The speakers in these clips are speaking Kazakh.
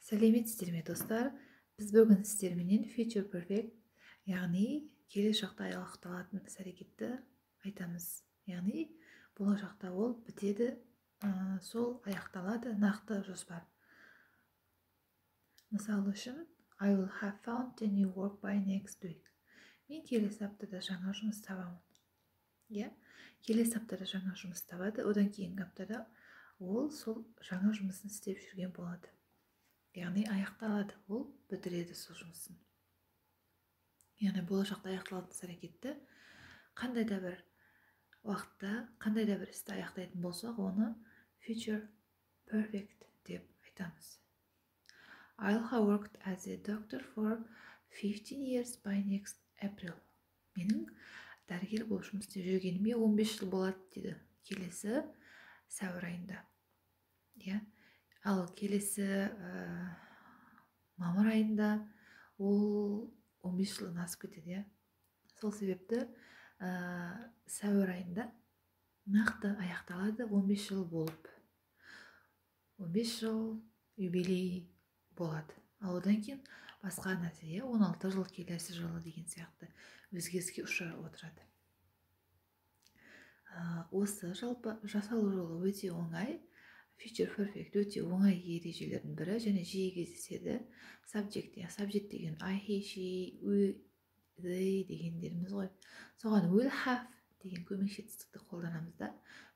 Сәлеметсіздер ме достар? Біз бүгін сіздерменен future perfect, яғни келешекте аяқталатын іс-әрекетті айтамыз. Яғни болашақта ол бітеді, сол аяқталады, нақты жоспар. Мысалы үшін, I will have found a new work by next week. Мен келесі аптада жаңа жұмыс табамын. Келесі аптада жаңа жұмыс табады, одан кейінгі аптада ол сол жаңа жұмысын істеп жүрген болады. Яғни аяқталады, ол бітіреді сол жұмысын. Яғни болашақта аяқталатын іс-әрекетті қандай да бір уақытта, қандай да бір істі аяқтайтын болсақ, оны future perfect деп айтамыз. I'll have worked as a doctor for 15 years by next April. Менің дәрігер болып жұмыс істеп жүргеніме 15 жыл болады дейді, келесі сәуір айында. Ал келесі мамыр айында ол 15 жылдан асып кетеді. Сол себепті сәуір айында нақты аяқталады 15 жыл болып. 15 жыл юбилей болады. Ал одан кейін басқа нәрсе, 16 жыл келесі жылы деген сияқты өзгеріске ұшырап отырады. Осы жалпы жасалу жолы өте оңай. Future perfect өте оңай ережелердің бірі және жиі кездеседі. Subject деген I, he, she, we, they дегендеріміз ғой. Соған will have деген көмекші етістікті қолданамыз да.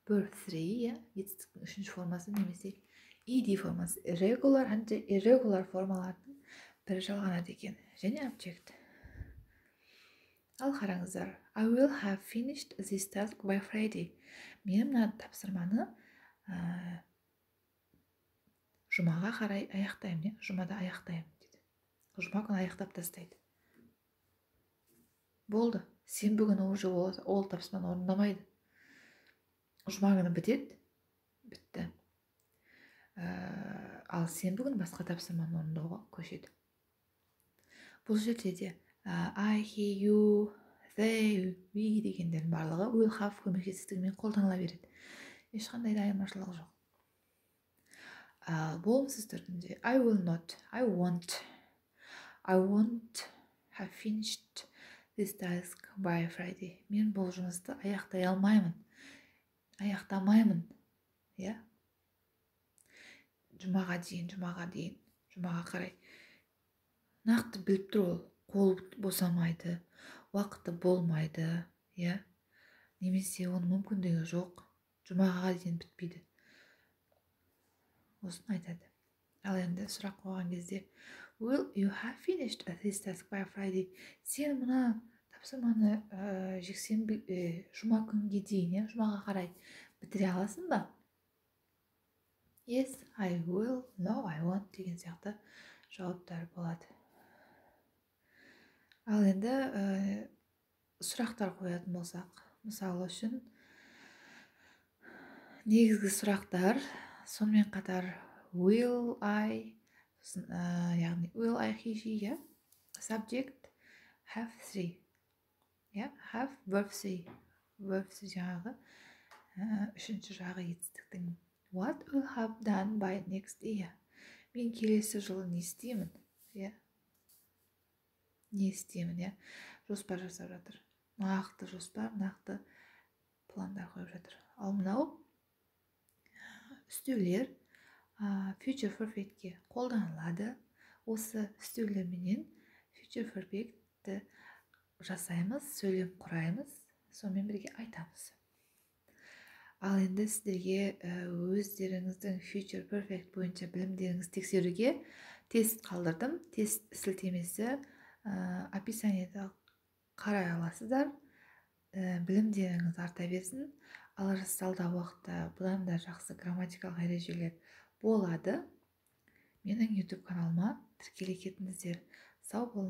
Verb 3, етістіктің үшінші формасы немесе ed формасы. Regular and irregular формалардың бірі жалғанады екен. Және object. Ал қараңыздар. I will have finished this task by Friday. Мен мына тапсырманы жұмаға қарай аяқтаймын, жұмада аяқтаймын дейді. Жұма күні аяқтап тастайды. Болды. Сенбі күні уже ол тапсырманы орындамайды. Жұма күні бітеді, бітті. Ал сенбі күні басқа тапсырманы орындауға көшеді. Бұл жерде де I, he, you, they, we дегендердің барлығы will have көмекші қолданыла береді. Ешқандай да айырмашылығы жоқ. Болымсыз түрінде I will not, I won't have finished this task by Friday. Мен бұл жұмысты аяқтай алмаймын. Аяқтамаймын. Жұмаға қарай. Нақты біліп тұр ол. Қол босамайды, уақыты болмайды, немесе оның мүмкіндігі жоқ. Жұмаға дейін бітпейді. Осыны айтады. Ал енді сұрақ қойған кезде Will you have finished this task by Friday? Сен мұна тапсырманы жұма күнге дейін, жұмаға қарай бітіре аласың ба? Yes, I will. No, I won't деген сияқты жауаптар болады. Ал енді сұрақтар қоятын болсақ, мысалы үшін негізгі сұрақтар сонымен қатар will I, яғни will I, he, she, subject, have 3, have verb 3, жаңағы үшінші жағы етістіктің what will have done by next year. Мен келесі жылы не істеймін? Жоспар жасап жатыр. Нақты жоспар, нақты пландар қойып жатыр. Ал мынау үстеулер future perfectке қолданылады. Осы үстеулерменен future perfectті жасаймыз, сөйлем құраймыз, сонымен бірге айтамыз. Ал енді сіздерге өздеріңіздің future perfect бойынша білімдеріңізді тексеруге тест қалдырдым. Тест сілтемесі описаниеда қарай аласыздар. Білімдеріңіз арта берсін. Алыс алдағы уақытта бұдан да жақсы грамматикалық ережелер болады. Менің YouTube каналыма тіркеле кетіңіздер. Сау болыңыздар.